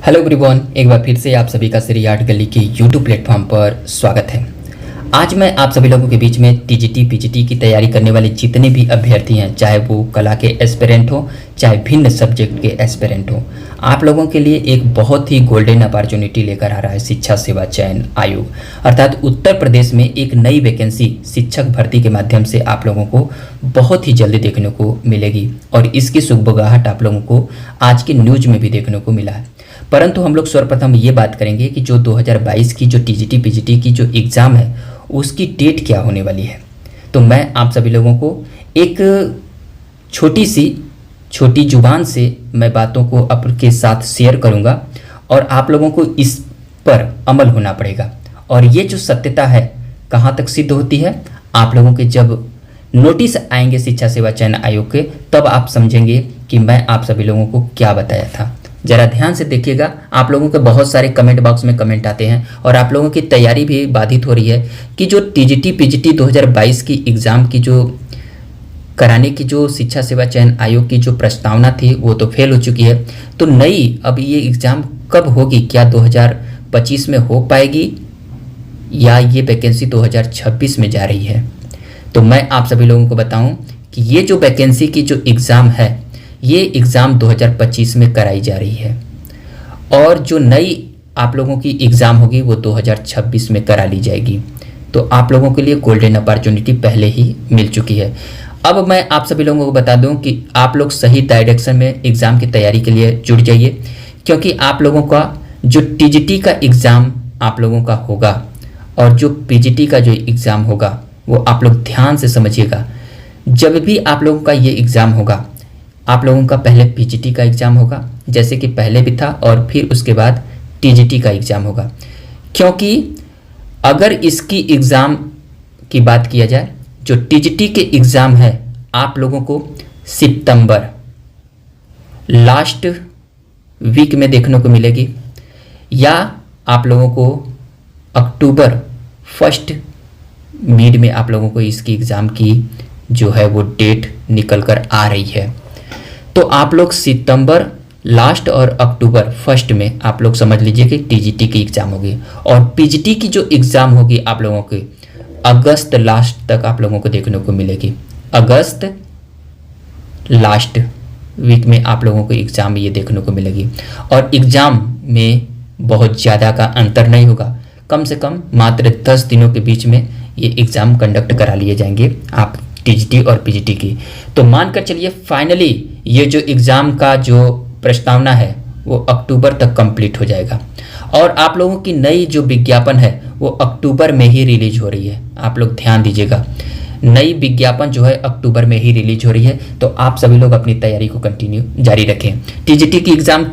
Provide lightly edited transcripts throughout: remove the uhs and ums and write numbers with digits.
Hello everyone, एक बार फिर से आप सभी का श्री आर्ट गली के यूट्यूब प्लेटफॉर्म पर स्वागत है। आज मैं आप सभी लोगों के बीच में टीजीटी पीजीटी की तैयारी करने वाले जितने भी अभ्यर्थी हैं, चाहे वो कला के एस्पिरेंट हो, चाहे भिन्न सब्जेक्ट के एस्पिरेंट हो, आप लोगों के लिए एक बहुत ही गोल्डन अपॉर्चुनिटी लेकर आ रहा है शिक्षा सेवा चयन आयोग। अर्थात उत्तर प्रदेश में एक नई वैकेंसी शिक्षक भर्ती के माध्यम से आप लोगों को बहुत ही जल्दी देखने को मिलेगी और इसकी सुगबुगाहट आप लोगों को आज के न्यूज में भी देखने को मिला है। परंतु हम लोग सर्वप्रथम ये बात करेंगे कि जो 2022 की जो टीजीटी पीजीटी की जो एग्ज़ाम है उसकी डेट क्या होने वाली है। तो मैं आप सभी लोगों को एक छोटी जुबान से मैं बातों को आपके साथ शेयर करूंगा और आप लोगों को इस पर अमल होना पड़ेगा। और ये जो सत्यता है कहाँ तक सिद्ध होती है, आप लोगों के जब नोटिस आएंगे शिक्षा सेवा चयन आयोग के, तब आप समझेंगे कि मैं आप सभी लोगों को क्या बताया था। ज़रा ध्यान से देखिएगा। आप लोगों के बहुत सारे कमेंट बॉक्स में कमेंट आते हैं और आप लोगों की तैयारी भी बाधित हो रही है कि जो टीजीटी पीजीटी 2022 की एग्ज़ाम की जो कराने की जो शिक्षा सेवा चयन आयोग की जो प्रस्तावना थी वो तो फेल हो चुकी है, तो नई अब ये एग्ज़ाम कब होगी? क्या 2025 में हो पाएगी या ये वैकेंसी 2026 में जा रही है? तो मैं आप सभी लोगों को बताऊं कि ये जो वैकेंसी की जो एग्ज़ाम है ये एग्ज़ाम 2025 में कराई जा रही है और जो नई आप लोगों की एग्ज़ाम होगी वो 2026 में करा ली जाएगी। तो आप लोगों के लिए गोल्डन अपॉर्चुनिटी पहले ही मिल चुकी है। अब मैं आप सभी लोगों को बता दूं कि आप लोग सही डायरेक्शन में एग्ज़ाम की तैयारी के लिए जुट जाइए, क्योंकि आप लोगों का जो टीजीटी का एग्ज़ाम आप लोगों का होगा और जो पीजीटी का जो एग्ज़ाम होगा वो आप लोग ध्यान से समझिएगा। जब भी आप लोगों का ये एग्ज़ाम होगा, आप लोगों का पहले पीजीटी का एग्ज़ाम होगा जैसे कि पहले भी था, और फिर उसके बाद टीजीटी का एग्ज़ाम होगा। क्योंकि अगर इसकी एग्ज़ाम की बात किया जाए, जो टीजीटी के एग्ज़ाम है आप लोगों को सितंबर लास्ट वीक में देखने को मिलेगी या आप लोगों को अक्टूबर फर्स्ट मिड में आप लोगों को इसकी एग्ज़ाम की जो है वो डेट निकल कर आ रही है। तो आप लोग सितंबर लास्ट और अक्टूबर फर्स्ट में आप लोग समझ लीजिए कि टीजीटी की एग्ज़ाम होगी और पीजीटी की जो एग्ज़ाम होगी आप लोगों की अगस्त लास्ट तक आप लोगों को देखने को मिलेगी। अगस्त लास्ट वीक में आप लोगों को एग्ज़ाम ये देखने को मिलेगी और एग्ज़ाम में बहुत ज़्यादा का अंतर नहीं होगा, कम से कम मात्र 10 दिनों के बीच में ये एग्ज़ाम कंडक्ट करा लिए जाएंगे आप टीजीटी और पीजीटी की। तो मानकर चलिए फाइनली ये जो एग्ज़ाम का जो प्रस्तावना है वो अक्टूबर तक कंप्लीट हो जाएगा और आप लोगों की नई जो विज्ञापन है वो अक्टूबर में ही रिलीज हो रही है। आप लोग ध्यान दीजिएगा, नई विज्ञापन जो है अक्टूबर में ही रिलीज हो रही है। तो आप सभी लोग अपनी तैयारी को कंटिन्यू जारी रखें। टीजीटी की एग्ज़ाम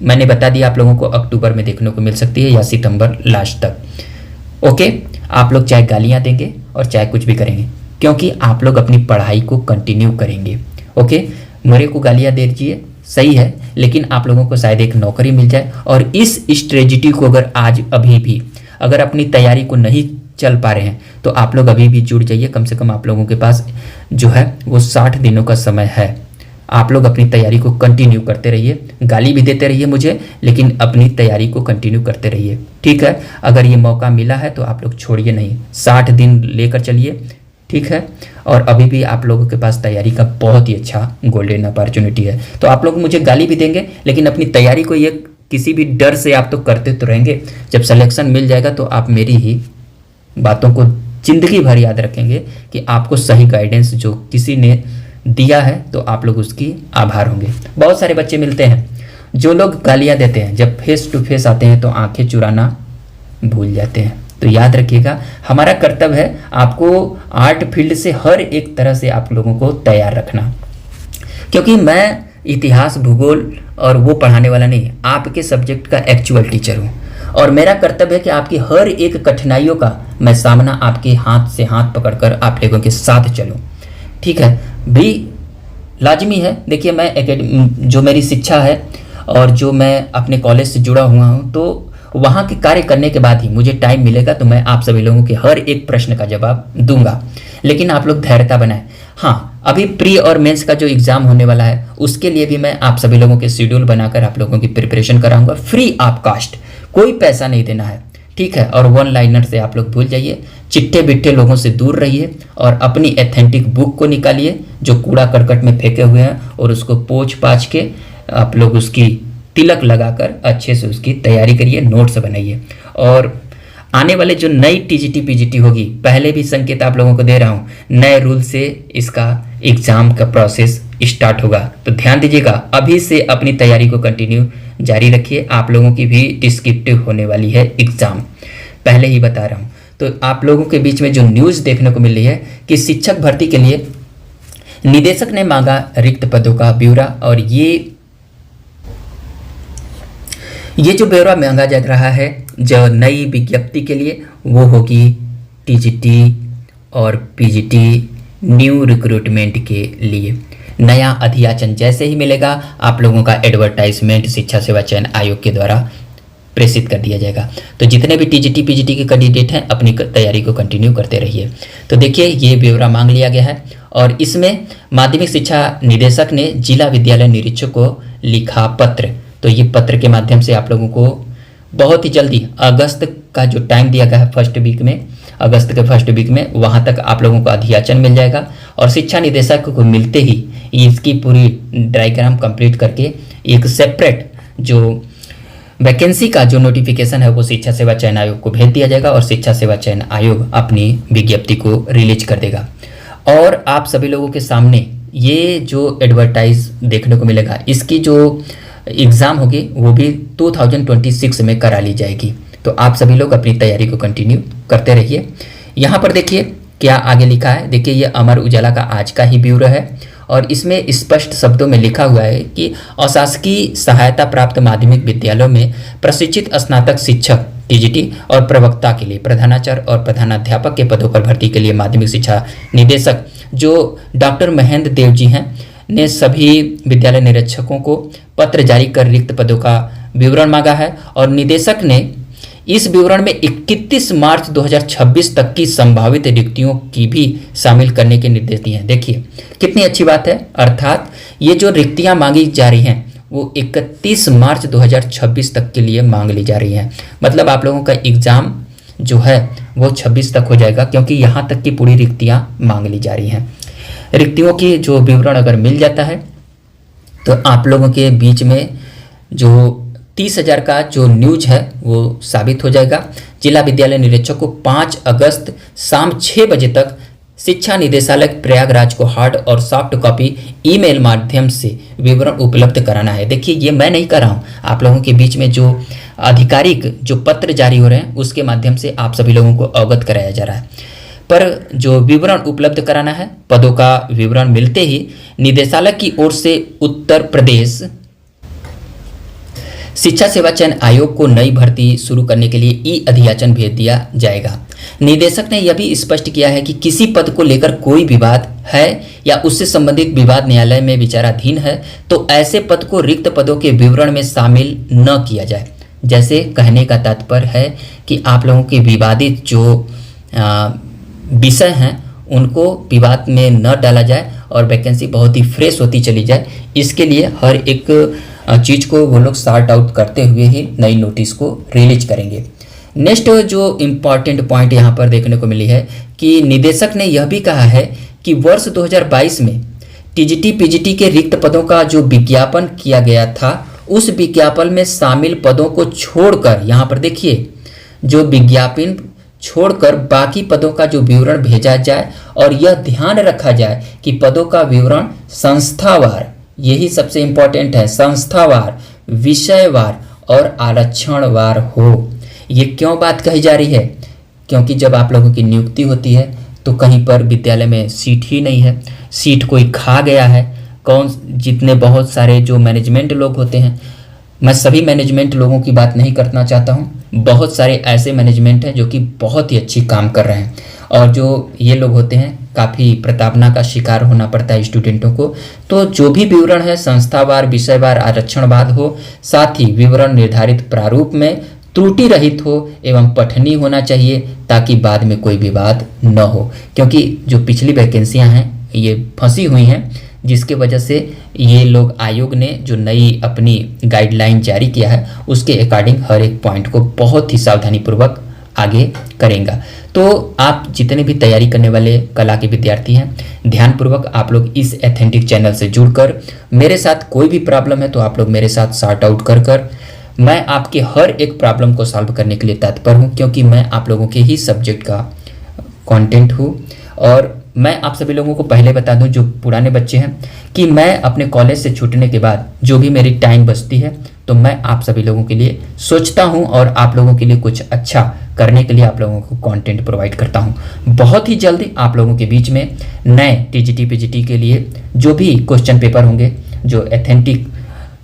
मैंने बता दिया आप लोगों को अक्टूबर में देखने को मिल सकती है या सितंबर लास्ट तक। ओके, आप लोग चाहे गालियाँ देंगे और चाहे कुछ भी करेंगे, क्योंकि आप लोग अपनी पढ़ाई को कंटिन्यू करेंगे। ओके, मेरे को गालियाँ दे दीजिए, सही है, लेकिन आप लोगों को शायद एक नौकरी मिल जाए। और इस स्ट्रेटजी को अगर आज अभी भी अगर अपनी तैयारी को नहीं चल पा रहे हैं तो आप लोग अभी भी जुड़ जाइए। कम से कम आप लोगों के पास जो है वो 60 दिनों का समय है। आप लोग अपनी तैयारी को कंटिन्यू करते रहिए, गाली भी देते रहिए मुझे, लेकिन अपनी तैयारी को कंटिन्यू करते रहिए, ठीक है। अगर ये मौका मिला है तो आप लोग छोड़िए नहीं, 60 दिन लेकर चलिए, ठीक है। और अभी भी आप लोगों के पास तैयारी का बहुत ही अच्छा गोल्डन अपॉर्चुनिटी है। तो आप लोग मुझे गाली भी देंगे, लेकिन अपनी तैयारी को ये किसी भी डर से आप तो करते तो रहेंगे। जब सिलेक्शन मिल जाएगा तो आप मेरी ही बातों को ज़िंदगी भर याद रखेंगे कि आपको सही गाइडेंस जो किसी ने दिया है तो आप लोग उसकी आभार होंगे। बहुत सारे बच्चे मिलते हैं जो लोग गालियाँ देते हैं, जब फेस टू फेस आते हैं तो आंखें चुराना भूल जाते हैं। तो याद रखिएगा, हमारा कर्तव्य है आपको आर्ट फील्ड से हर एक तरह से आप लोगों को तैयार रखना, क्योंकि मैं इतिहास भूगोल और वो पढ़ाने वाला नहीं, आपके सब्जेक्ट का एक्चुअल टीचर हूँ और मेरा कर्तव्य है कि आपकी हर एक कठिनाइयों का मैं सामना आपके हाथ से हाथ पकड़कर आप लोगों के साथ चलूँ, ठीक है। भी लाजमी है। देखिए, मैं जो मेरी शिक्षा है और जो मैं अपने कॉलेज से जुड़ा हुआ हूँ, तो वहाँ के कार्य करने के बाद ही मुझे टाइम मिलेगा तो मैं आप सभी लोगों के हर एक प्रश्न का जवाब दूंगा। लेकिन आप लोग धैर्यता बनाएं। हाँ, अभी प्री और मेंस का जो एग्ज़ाम होने वाला है उसके लिए भी मैं आप सभी लोगों के शेड्यूल बनाकर आप लोगों की प्रिपरेशन कराऊंगा, फ्री ऑफ कास्ट, कोई पैसा नहीं देना है, ठीक है। और वन लाइनर से आप लोग भूल जाइए, चिट्टे बिट्टे लोगों से दूर रहिए और अपनी एथेंटिक बुक को निकालिए जो कूड़ा करकट में फेंके हुए हैं और उसको पोंछ पाछ के आप लोग उसकी तिलक लगाकर अच्छे से उसकी तैयारी करिए, नोट्स बनाइए। और आने वाले जो नई टीजीटी पीजीटी होगी, पहले भी संकेत आप लोगों को दे रहा हूँ, नए रूल से इसका एग्ज़ाम का प्रोसेस स्टार्ट होगा, तो ध्यान दीजिएगा। अभी से अपनी तैयारी को कंटिन्यू जारी रखिए। आप लोगों की भी डिस्क्रिप्टिव होने वाली है एग्ज़ाम, पहले ही बता रहा हूँ। तो आप लोगों के बीच में जो न्यूज़ देखने को मिल रही है कि शिक्षक भर्ती के लिए निदेशक ने मांगा रिक्त पदों का ब्यौरा, और ये जो ब्यौरा मांगा जा रहा है जो नई विज्ञप्ति के लिए, वो होगी टीजीटी और पीजीटी न्यू रिक्रूटमेंट के लिए। नया अधियाचन जैसे ही मिलेगा आप लोगों का एडवर्टाइजमेंट शिक्षा सेवा चयन आयोग के द्वारा प्रेषित कर दिया जाएगा। तो जितने भी टीजीटी पीजीटी के कैंडिडेट हैं अपनी तैयारी को कंटिन्यू करते रहिए। तो देखिए ये ब्यौरा मांग लिया गया है और इसमें माध्यमिक शिक्षा निदेशक ने जिला विद्यालय निरीक्षक को लिखा पत्र। तो ये पत्र के माध्यम से आप लोगों को बहुत ही जल्दी अगस्त का जो टाइम दिया गया है अगस्त के फर्स्ट वीक में वहाँ तक आप लोगों को अधियाचन मिल जाएगा। और शिक्षा निदेशक को मिलते ही इसकी पूरी डायग्राम कंप्लीट करके एक सेपरेट जो वैकेंसी का जो नोटिफिकेशन है वो शिक्षा सेवा चयन आयोग को भेज दिया जाएगा और शिक्षा सेवा चयन आयोग अपनी विज्ञप्ति को रिलीज कर देगा। और आप सभी लोगों के सामने ये जो एडवर्टाइज देखने को मिलेगा, इसकी जो एग्ज़ाम होगी वो भी 2026 में करा ली जाएगी। तो आप सभी लोग अपनी तैयारी को कंटिन्यू करते रहिए। यहाँ पर देखिए क्या आगे लिखा है, देखिए ये अमर उजाला का आज का ही ब्यूरो है और इसमें स्पष्ट शब्दों में लिखा हुआ है कि अशासकीय सहायता प्राप्त माध्यमिक विद्यालयों में प्रशिक्षित स्नातक शिक्षक टीजीटी और प्रवक्ता के लिए प्रधानाचार्य और प्रधानाध्यापक के पदों पर भर्ती के लिए माध्यमिक शिक्षा निदेशक जो डॉक्टर महेंद्र देव जी हैं ने सभी विद्यालय निरीक्षकों को पत्र जारी कर रिक्त पदों का विवरण मांगा है। और निदेशक ने इस विवरण में 31 मार्च 2026 तक की संभावित रिक्तियों की भी शामिल करने के निर्देश दिए हैं। देखिए कितनी अच्छी बात है, अर्थात ये जो रिक्तियां मांगी जा रही हैं वो 31 मार्च 2026 तक के लिए मांग ली जा रही हैं। मतलब आप लोगों का एग्ज़ाम जो है वो 26 तक हो जाएगा, क्योंकि यहाँ तक की पूरी रिक्तियाँ मांग ली जा रही हैं। रिक्तियों की जो विवरण अगर मिल जाता है तो आप लोगों के बीच में जो 30,000 का जो न्यूज है वो साबित हो जाएगा। जिला विद्यालय निरीक्षक को 5 अगस्त शाम 6 बजे तक शिक्षा निदेशालय प्रयागराज को हार्ड और सॉफ्ट कॉपी ईमेल माध्यम से विवरण उपलब्ध कराना है। देखिए ये मैं नहीं कर रहा हूँ, आप लोगों के बीच में जो आधिकारिक जो पत्र जारी हो रहे हैं उसके माध्यम से आप सभी लोगों को अवगत कराया जा रहा है। पर जो विवरण उपलब्ध कराना है, पदों का विवरण मिलते ही निदेशालय की ओर से उत्तर प्रदेश शिक्षा सेवा चयन आयोग को नई भर्ती शुरू करने के लिए ई अधियाचन भेज दिया जाएगा। निदेशक ने यह भी स्पष्ट किया है कि किसी पद को लेकर कोई विवाद है या उससे संबंधित विवाद न्यायालय में विचाराधीन है तो ऐसे पद को रिक्त पदों के विवरण में शामिल न किया जाए। जैसे कहने का तात्पर्य है कि आप लोगों के विवादित जो विषय हैं उनको विवाद में न डाला जाए और वैकेंसी बहुत ही फ्रेश होती चली जाए। इसके लिए हर एक चीज़ को वो लोग सॉर्ट आउट करते हुए ही नई नोटिस को रिलीज करेंगे। नेक्स्ट जो इम्पॉर्टेंट पॉइंट यहाँ पर देखने को मिली है कि निदेशक ने यह भी कहा है कि वर्ष 2022 में टीजीटी पीजीटी के रिक्त पदों का जो विज्ञापन किया गया था उस विज्ञापन में शामिल पदों को छोड़कर, यहाँ पर देखिए जो विज्ञापन छोड़कर बाकी पदों का जो विवरण भेजा जाए और यह ध्यान रखा जाए कि पदों का विवरण संस्थावार, यही सबसे इम्पोर्टेंट है, संस्थावार, विषयवार और आरक्षणवार हो। ये क्यों बात कही जा रही है? क्योंकि जब आप लोगों की नियुक्ति होती है तो कहीं पर विद्यालय में सीट ही नहीं है, सीट कोई खा गया है, जितने बहुत सारे जो मैनेजमेंट लोग होते हैं, मैं सभी मैनेजमेंट लोगों की बात नहीं करना चाहता हूँ, बहुत सारे ऐसे मैनेजमेंट हैं जो कि बहुत ही अच्छी काम कर रहे हैं और जो ये लोग होते हैं काफ़ी प्रताड़ना का शिकार होना पड़ता है स्टूडेंटों को। तो जो भी विवरण है संस्थावार, विषयवार, आरक्षणवाद हो, साथ ही विवरण निर्धारित प्रारूप में त्रुटि रहित हो एवं पठनीय होना चाहिए, ताकि बाद में कोई विवाद न हो। क्योंकि जो पिछली वैकेंसियां हैं ये फंसी हुई हैं, जिसके वजह से ये लोग आयोग ने जो नई अपनी गाइडलाइन जारी किया है उसके अकॉर्डिंग हर एक पॉइंट को बहुत ही सावधानी पूर्वक आगे करेंगे। तो आप जितने भी तैयारी करने वाले कला के विद्यार्थी हैं, ध्यानपूर्वक आप लोग इस एथेंटिक चैनल से जुड़कर, मेरे साथ कोई भी प्रॉब्लम है तो आप लोग मेरे साथ सॉर्ट आउट कर मैं आपके हर एक प्रॉब्लम को सॉल्व करने के लिए तत्पर हूं, क्योंकि मैं आप लोगों के ही सब्जेक्ट का कंटेंट हूं। और मैं आप सभी लोगों को पहले बता दूं, जो पुराने बच्चे हैं, कि मैं अपने कॉलेज से छूटने के बाद जो भी मेरी टाइम बचती है तो मैं आप सभी लोगों के लिए सोचता हूं और आप लोगों के लिए कुछ अच्छा करने के लिए आप लोगों को कंटेंट प्रोवाइड करता हूं। बहुत ही जल्दी आप लोगों के बीच में नए टीजीटी पीजीटी के लिए जो भी क्वेश्चन पेपर होंगे, जो एथेंटिक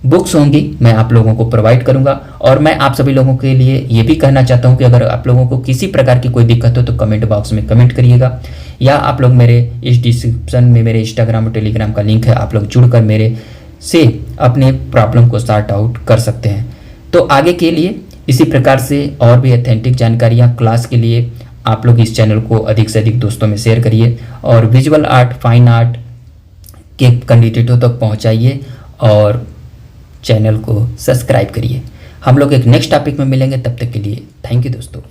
बुक्स होंगी, मैं आप लोगों को प्रोवाइड करूंगा। और मैं आप सभी लोगों के लिए ये भी कहना चाहता हूं कि अगर आप लोगों को किसी प्रकार की कोई दिक्कत हो तो कमेंट बॉक्स में कमेंट करिएगा, या आप लोग मेरे इस डिस्क्रिप्शन में मेरे इंस्टाग्राम और टेलीग्राम का लिंक है, आप लोग जुड़कर मेरे से अपने प्रॉब्लम को सॉर्ट आउट कर सकते हैं। तो आगे के लिए इसी प्रकार से और भी एथेंटिक जानकारियाँ क्लास के लिए आप लोग इस चैनल को अधिक से अधिक दोस्तों में शेयर करिए और विजुअल आर्ट, फाइन आर्ट के कैंडिडेटों तक पहुँचाइए और चैनल को सब्सक्राइब करिए। हम लोग एक नेक्स्ट टॉपिक में मिलेंगे, तब तक के लिए थैंक यू दोस्तों।